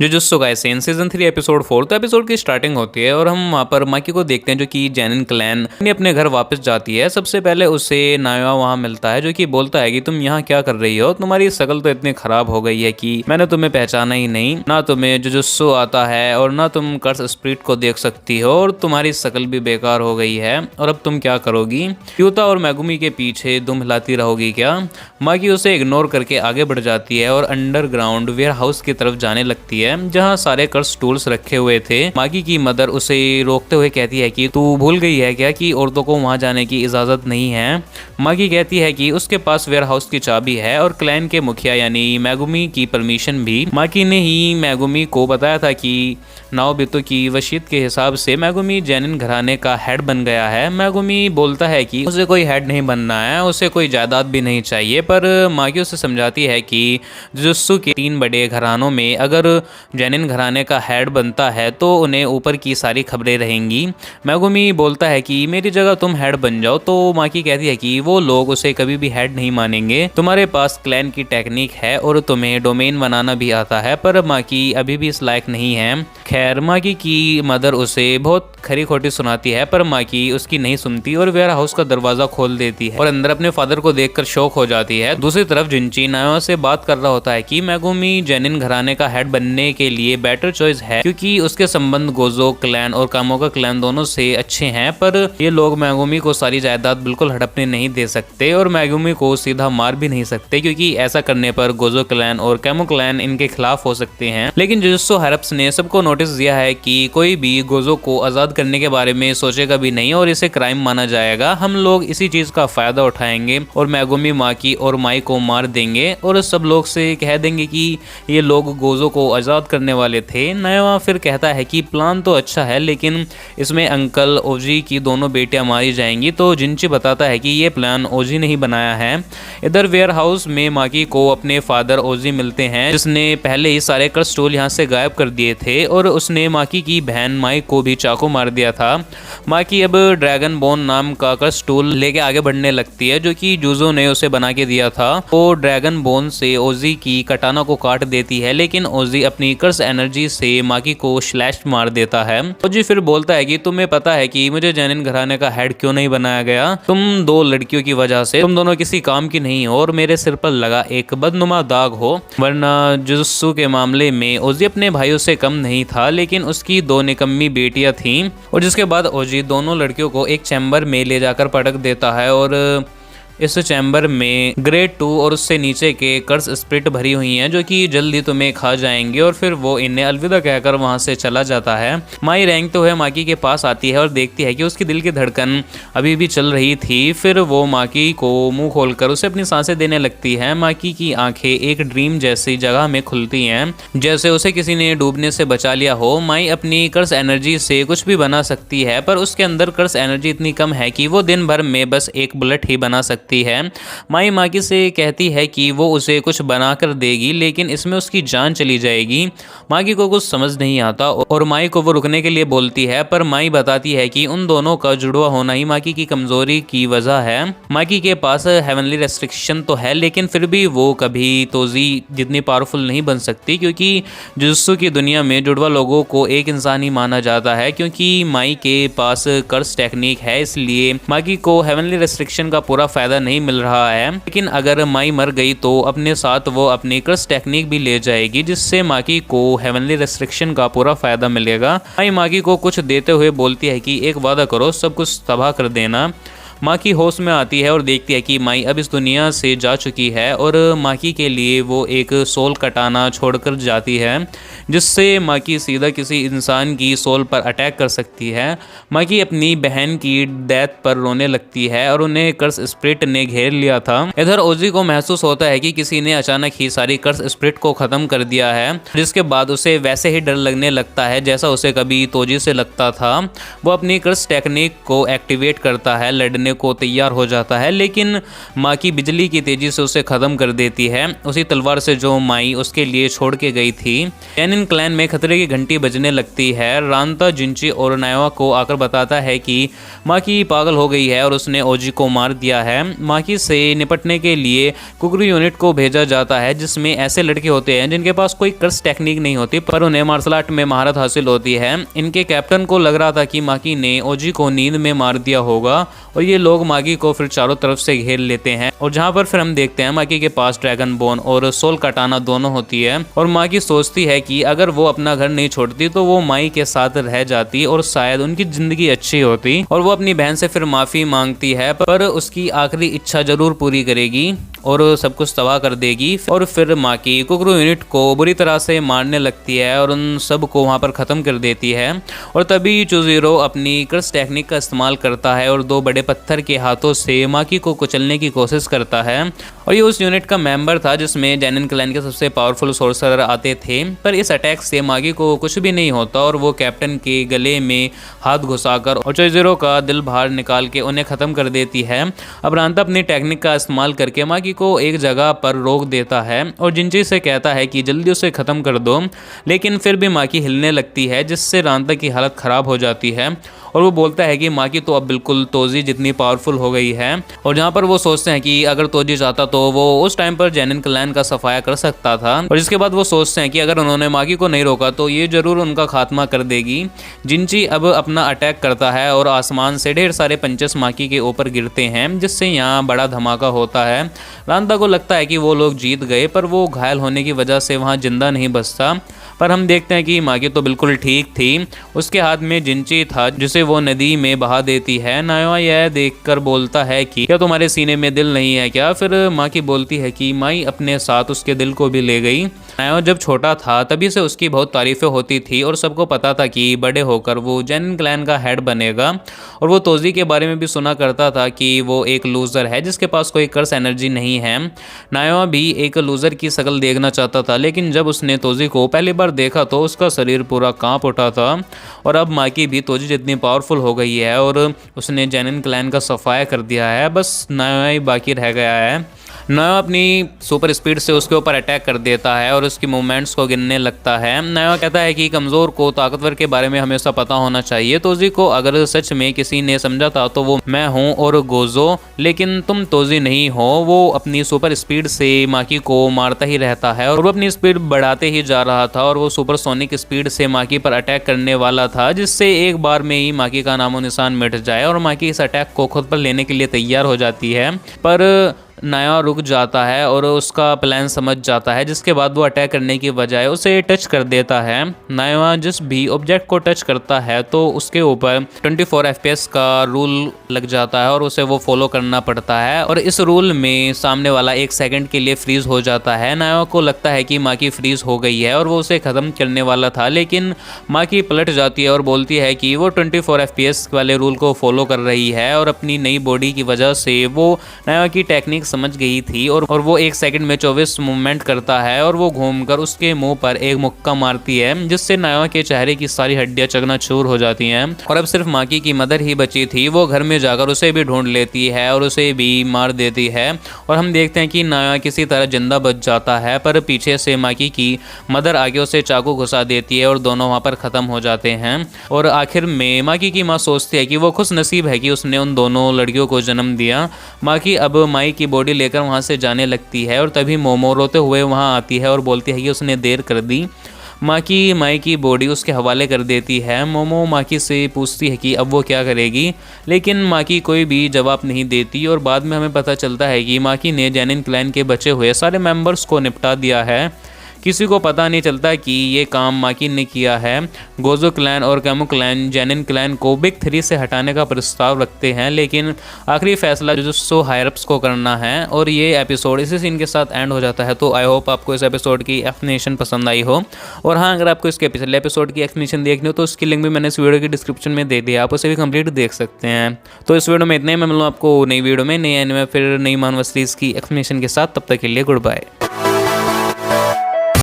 Jujutsu Kaisen season 3 episode 4। तो episode की starting होती है और हम वहाँ पर माकी को देखते हैं जो कि जेनिन क्लैन अपने घर वापस जाती है। सबसे पहले उसे नायोआ वहाँ मिलता है जो कि बोलता है कि तुम यहाँ क्या कर रही हो, तुम्हारी शक्ल तो इतनी खराब हो गई है कि मैंने तुम्हें पहचाना ही नहीं, ना तुम्हें जुजुत्सु आता है और ना तुम कर्स स्पिरिट को देख सकती हो और तुम्हारी शक्ल भी बेकार हो गई है, और अब तुम क्या करोगी? युता और मैगुमी के पीछे दुम हिलाती रहोगी क्या? माकी उसे इग्नोर करके आगे बढ़ जाती है और अंडरग्राउंड वेयर हाउस की तरफ जाने लगती है जहां सारे कर्स टूल्स रखे हुए थे। माकी की मदर उसे रोकते हुए कहती है कि तू भूल गई है क्या कि औरतों को वहां जाने की इजाजत नहीं है। माकी कहती है कि उसके पास वेयर हाउस की चाबी है और क्लैन के मुखिया यानी मैगुमी की परमिशन भी। माकी ने ही मैगुमी को बताया था कि नाओबितो की वसीयत के हिसाब से मैगुमी जेनिन घराने का हेड बन गया है। मैगुमी बोलता है कि उसे कोई हेड नहीं बनना है, उसे कोई जायदाद भी नहीं चाहिए, पर माकी उसे समझाती है कि जुजुत्सु के 3 बड़े घरानों में अगर जेनिन घराने का हेड बनता है तो उन्हें ऊपर की सारी खबरें रहेंगी। मैगुमी बोलता है कि मेरी जगह तुम हेड बन जाओ, तो माकी कहती है कि वो लोग उसे कभी भी हेड नहीं मानेंगे। तुम्हारे पास क्लैन की टेक्निक है और तुम्हें डोमेन बनाना भी आता है, पर माकी अभी भी इस लायक नहीं है। खैर, माकी की मदर उसे बहुत खरी खोटी सुनाती है, पर माकी उसकी नहीं सुनती और वेयर हाउस का दरवाजा खोल देती है और अंदर अपने फादर को देखकर शॉक हो जाती है। दूसरी तरफ जिंची नायोआ से बात कर रहा होता है कि मैगुमी जेनिन घराने का हेड बनने के लिए बेटर चॉइस है क्योंकि उसके संबंध गोजो क्लैन और कामोका क्लैन दोनों से अच्छे हैं, पर ये लोग मैगुमी को सारी जायदाद बिल्कुल हड़पने नहीं दे सकते और मैगुमी को सीधा मार भी नहीं सकते क्योंकि ऐसा करने पर गोजो क्लैन और कामो क्लैन इनके खिलाफ हो सकते हैं। लेकिन जुजुत्सु हायरप्स ने सबको नोटिस दिया है कि कोई भी गोजो को आजाद करने के बारे में सोचेगा भी नहीं और इसे क्राइम माना जाएगा। हम लोग इसी चीज का फायदा उठाएंगे और मैगुमी माकी और माई को मार देंगे और सब लोग से कह देंगे कि ये लोग गोजो को आजाद करने वाले थे। नायोआ फिर कहता है कि प्लान तो अच्छा है लेकिन इसमें अंकल ओजी की दोनों बेटियां मारी जाएंगी। तो जिंची बताता है कि ये प्लान ओजी ने ही बनाया है। इधर वेयर हाउस में माकी को अपने फादर ओजी मिलते हैं जिसने पहले ही सारे कर्स टूल यहाँ से गायब कर दिए थे और उसने माकी की बहन माई को भी चाकू मार दिया था। माकी अब ड्रैगन बोन नाम का कर्स टूल लेके आगे बढ़ने लगती है जो कि जूजो ने उसे बना के दिया था। वो ड्रैगन बोन से ओजी की कटाना को काट देती है लेकिन ओजी अपनी कर्स एनर्जी से माकी को स्लैश मार देता है। ओजी फिर बोलता है कि तुम्हें पता है कि मुझे जेनिन घराने का हेड क्यों नहीं बनाया गया? तुम 2 लड़कियों की वजह से तुम दोनों किसी काम की नहीं हो और मेरे सिर पर लगा एक बदनुमा दाग हो, वरना जुजुत्सु के मामले में ओजी अपने भाइयों से कम नहीं था लेकिन उसकी 2 निकम्मी बेटियां थीं। और जिसके बाद ओजी दोनों लड़कियों को एक चैम्बर में ले जाकर पटक देता है और इस चैम्बर में ग्रेड 2 और उससे नीचे के कर्स स्पिरिट भरी हुई हैं जो कि जल्दी तुम्हें खा जाएंगे और फिर वो इन्हें अलविदा कहकर वहां से चला जाता है। माई रेंगते हुए माकी के पास आती है और देखती है कि उसकी दिल की धड़कन अभी भी चल रही थी। फिर वो माकी को मुंह खोलकर उसे अपनी सांसें देने लगती है। माकी की आंखें एक ड्रीम जैसी जगह में खुलती हैं जैसे उसे किसी ने डूबने से बचा लिया हो। माई अपनी कर्स एनर्जी से कुछ भी बना सकती है पर उसके अंदर कर्स एनर्जी इतनी कम है कि वो दिन भर में बस एक बुलेट ही बना सकती है। माई माकी से कहती है कि वो उसे कुछ बनाकर देगी लेकिन इसमें उसकी जान चली जाएगी। माकी को कुछ समझ नहीं आता और माई को वो रुकने के लिए बोलती है, पर माई बताती है कि उन दोनों का जुड़वा होना ही माकी की कमजोरी की वजह है। माकी के पास हेवनली रेस्ट्रिक्शन तो है लेकिन फिर भी वो कभी तोजी जितनी पावरफुल नहीं बन सकती क्योंकि जुजुत्सु की दुनिया में जुड़वा लोगों को एक इंसान ही माना जाता है। क्योंकि माई के पास कर्स टेक्निक है इसलिए माकी को हेवनली रेस्ट्रिक्शन का पूरा फायदा नहीं मिल रहा है। लेकिन अगर माई मर गई तो अपने साथ वो अपनी कर्स टेक्निक भी ले जाएगी जिससे माकी को हेवनली रेस्ट्रिक्शन का पूरा फायदा मिलेगा। माई माकी को कुछ देते हुए बोलती है कि एक वादा करो, सब कुछ तबाह कर देना। माकी होश में आती है और देखती है कि माई अब इस दुनिया से जा चुकी है और माकी के लिए वो एक सोल कटाना छोड़कर जाती है जिससे माकी सीधा किसी इंसान की सोल पर अटैक कर सकती है। माकी अपनी बहन की डेथ पर रोने लगती है और उन्हें कर्स स्पिरिट ने घेर लिया था। इधर ओजी को महसूस होता है कि किसी ने अचानक ही सारी कर्स स्पिरिट को खत्म कर दिया है जिसके बाद उसे वैसे ही डर लगने लगता है जैसा उसे कभी तोजी से लगता था। वो अपनी कर्स टेक्निक को एक्टिवेट करता है लड़ने करने को तैयार हो जाता है, लेकिन माकी बिजली की तेजी से उसे ख़त्म कर देती है, उसी तलवार से जो माई उसके लिए छोड़ के गई थी। जैनिन क्लैन में खतरे की घंटी बजने लगती है। रांता जिंची और नायवा को आकर बताता है कि माकी पागल हो गई है और उसने ओजी को मार दिया है। माकी से निपटने के लिए कुकरू यूनिट को भेजा जाता है, जिसमें ऐसे लड़के होते हैं जिनके पास कोई कर्स टेक्निक नहीं होती, पर उन्हें मार्शल आर्ट में महारत हासिल होती है। इनके कैप्टन को लग रहा था कि माकी ने ओजी को नींद में मार दिया होगा और ये लोग माकी को फिर चारों तरफ से घेर लेते हैं, और जहां पर फिर हम देखते हैं माकी के पास ड्रैगन बोन और सोल कटाना दोनों होती है। और माकी सोचती है कि अगर वो अपना घर नहीं छोड़ती तो वो माई के साथ रह जाती और शायद उनकी जिंदगी अच्छी होती, और वो अपनी बहन से फिर माफी मांगती है, पर उसकी आखिरी इच्छा जरूर पूरी करेगी और सब कुछ तबाह कर देगी। और फिर माकी कुकरू यूनिट को बुरी तरह से मारने लगती है और उन सब को वहां पर ख़त्म कर देती है। और तभी चुजीरो अपनी कर्स टेक्निक का इस्तेमाल करता है और दो बड़े पत्थर के हाथों से माकी को कुचलने की कोशिश करता है। और ये उस यूनिट का मेंबर था जिसमें जैनिन क्लैन के सबसे पावरफुल सोर्सरर आते थे, पर इस अटैक से माकी को कुछ भी नहीं होता और वो कैप्टन के गले में हाथ घुसाकर और चुजीरो का दिल बाहर निकाल के उन्हें ख़त्म कर देती है। अब रांता अपनी टेक्निक का इस्तेमाल करके माकी को एक जगह पर रोक देता है और जिंची से कहता है कि जल्दी उसे ख़त्म कर दो, लेकिन फिर भी माकी हिलने लगती है, जिससे रांता की हालत ख़राब हो जाती है और वो बोलता है कि माकी तो अब बिल्कुल तोजी जितनी पावरफुल हो गई है। और जहाँ पर वो सोचते हैं कि अगर तोजी चाहता तो वो उस टाइम पर जैनिन क्लैन का सफाया कर सकता था, और जिसके बाद वो सोचते हैं कि अगर उन्होंने माकी को नहीं रोका तो ये जरूर उनका खात्मा कर देगी। जिंची अब अपना अटैक करता है और आसमान से ढेर सारे पंचेस माकी के ऊपर गिरते हैं, जिससे यहाँ बड़ा धमाका होता है। रांता को लगता है कि वो लोग जीत गए, पर वो घायल होने की वजह से वहाँ जिंदा नहीं बचता। पर हम देखते हैं कि माकी तो बिल्कुल ठीक थी, उसके हाथ में जिंची था जिसे वो नदी में बहा देती है। नायवा यह देखकर बोलता है कि क्या तुम्हारे सीने में दिल नहीं है क्या? फिर माकी बोलती है कि माई अपने साथ उसके दिल को भी ले गई। नायवा जब छोटा था तभी से उसकी बहुत तारीफें होती थी और सबको पता था कि बड़े होकर वो जैनिन क्लैन का हेड बनेगा, और वो तोजी के बारे में भी सुना करता था कि वो एक लूजर है जिसके पास कोई कर्स एनर्जी नहीं है। नायवा भी एक लूजर की शक्ल देखना चाहता था, लेकिन जब उसने तोजी को पहली बार देखा तो उसका शरीर पूरा कांप उठा था। और अब माकी भी तोजी जितनी पावरफुल हो गई है और उसने जैनिन क्लैन का सफाया कर दिया है, बस नायवा ही बाकी रह गया है। नायवा अपनी सुपर स्पीड से उसके ऊपर अटैक कर देता है और उसकी मूवमेंट्स को गिनने लगता है। नायवा कहता है कि कमज़ोर को ताकतवर के बारे में हमेशा पता होना चाहिए। तोजी को अगर सच में किसी ने समझा था तो वो मैं हूँ और गोजो, लेकिन तुम तोजी नहीं हो। वो अपनी सुपर स्पीड से माकी को मारता ही रहता है और वो अपनी स्पीड बढ़ाते ही जा रहा था और वो सुपरसोनिक स्पीड से माकी पर अटैक करने वाला था, जिससे एक बार में ही माकी का नामो निशान मिट जाए और माकी इस अटैक को खुद पर लेने के लिए तैयार हो जाती है। पर नायवा रुक जाता है और उसका प्लान समझ जाता है, जिसके बाद वो अटैक करने की बजाय उसे टच कर देता है। नायवा जिस भी ऑब्जेक्ट को टच करता है तो उसके ऊपर 24 FPS का रूल लग जाता है और उसे वो फॉलो करना पड़ता है, और इस रूल में सामने वाला 1 सेकंड के लिए फ्रीज हो जाता है। नायवा को लगता है कि माकी फ्रीज हो गई है और वो उसे ख़त्म करने वाला था, लेकिन माकी पलट जाती है और बोलती है कि वो 24 FPS वाले रूल को फॉलो कर रही है और अपनी नई बॉडी की वजह से वो नायवा की टेक्निक समझ गई थी, और वो 1 सेकंड में 24 मूवमेंट करता है और वो घूमकर उसके मुंह पर एक मुक्का मारती है, जिससे नायवा के चेहरे की सारी हड्डियां चकनाचूर हो जाती हैं। और अब सिर्फ माकी की मदर ही बची थी। वो घर में जाकर उसे भी ढूंढ लेती है और उसे भी मार देती है, और हम देखते हैं कि नायवा किसी तरह जिंदा बच जाता है, पर पीछे से माकी की मदर आगे उसे चाकू घुसा देती है और दोनों वहाँ पर ख़त्म हो जाते हैं। और आखिर में माकी की माँ सोचती है कि वो खुश नसीब है कि उसने उन दोनों लड़कियों को जन्म दिया। माकी अब माई की बॉडी लेकर वहाँ से जाने लगती है और तभी मोमो रोते हुए वहाँ आती है और बोलती है कि उसने देर कर दी। माकी माई की बॉडी उसके हवाले कर देती है। मोमो माकी से पूछती है कि अब वो क्या करेगी, लेकिन माकी कोई भी जवाब नहीं देती, और बाद में हमें पता चलता है कि माकी ने जैनिन क्लैन के बचे हुए सारे मेंबर्स को निपटा दिया है। किसी को पता नहीं चलता कि ये काम माकी ने किया है। गोजो क्लैन और कैमो क्लैन जैनिन क्लैन को बिग 3 से हटाने का प्रस्ताव रखते हैं, लेकिन आखिरी फैसला जुजुत्सु हायरअप्स को करना है, और ये एपिसोड इसी सीन के साथ एंड हो जाता है। तो आई होप आपको इस एपिसोड की एक्सप्लेनेशन पसंद आई हो, और हाँ, अगर आपको इसके पिछले एपिसोड की एक्सप्लेनेशन देखनी हो तो उसकी लिंक भी मैंने इस वीडियो की डिस्क्रिप्शन में दे दिया, आप उसे भी कंप्लीट देख सकते हैं। तो इस वीडियो में इतने, मैं मिलूँ आपको नई वीडियो में नई एनिमे फिर नई मानव सीरीज की एक्सप्लेनेशन के साथ। तब तक के लिए गुड बाय।